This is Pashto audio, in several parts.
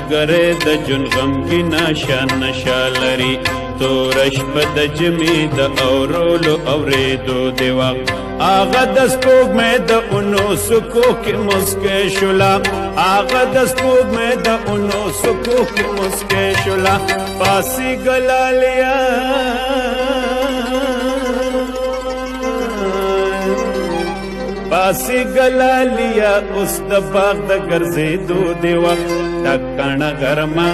ملګری د جون غمګینا شان نشه لري تورش په د جمی د اورولو اورېدو دی وخت هغه د سپوږمۍ د اونو سکو کې مسکۍ شوله هغه د سپوږمۍ د اونو سکو کې مسکۍ شوله پاسې ګلالیا پاسې ګلالیا اوس د باغ د ګرځېدو دی وخت ټکنه ګرمه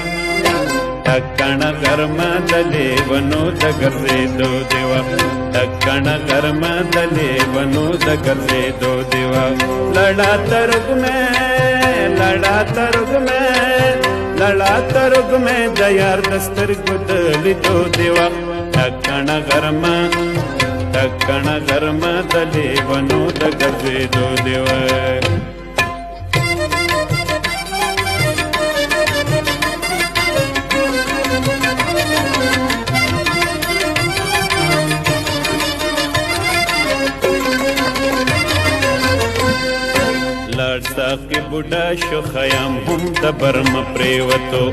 ټکنه ګرمه د لیونو د ګرځېدو دی وخت ټکنه ګرمه د لیونو د ګرځېدو دی وخت لړا ترګمې لړا ترګمې لړا ترګمې د یار د سترګو د لیدو دی وخت ټکنه ګرمه ټکنه ګرمه د لیونو د ګرځېدو دی وخت ساقی بوډا شو خیام هم د برم پریوتو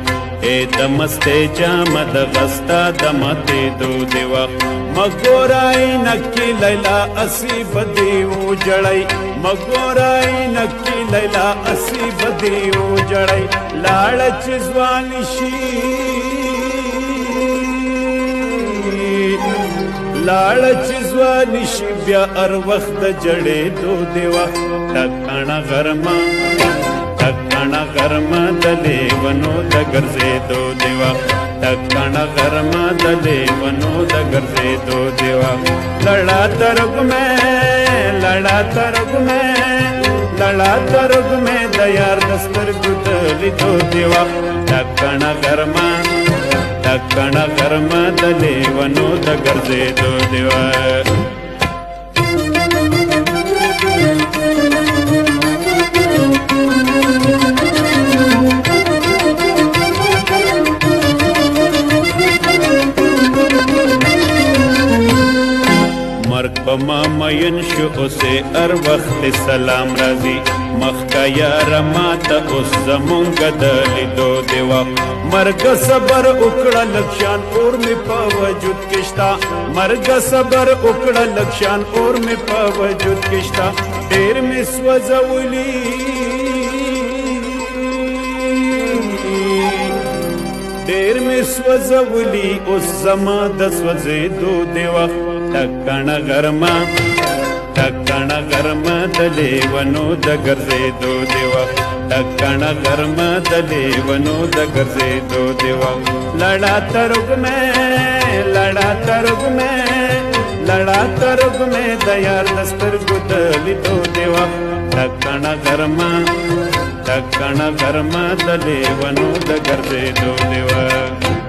اے د مستې جام د غستا د مته دو دی وخت مګورای نکی لیلا اسی بدی و جړای مګورای نکی لیلا اسی بدی و جړای لاړ چزوان شي لاړ چزوان شي بیا ار وخت جړې دو دی وخت ټکنه ګرمه ټکنه ګرمه د لیونو د ګرځېدو دی وخت ټکنه ګرمه د لیونو د ګرځېدو دی وخت لړا ترګمې لړا ترګمې لړا ترګمې د یار د سترګو د لیدو دی وخت ټکنه ګرمه ټکنه ګرمه د لیونو د ګرځېدو دی وخت مرگ پما مین شو اسے ار وقت سلام رازی مخکا یار ماتا اس زمونگ دلی دو دی وقت مرگ صبر اکڑا لکشان اور می پا وجود کشتا مرگ صبر اکڑا لکشان اور می پا وجود کشتا دیر می سوزولی دیر می سوزولی اس زما د سوزیدو دی وخت ټکنه ګرمه ټکنه ګرمه د لیونو د ګرځېدو دی وخت ټکنه ګرمه د لیونو د ګرځېدو دی وخت لړا ترګمې لړا ترګمې لړا ترګمې د یار د سترګو د لیدو دی وخت ټکنه ګرمه ټکنه ګرمه د لیونو د ګرځېدو دی وخت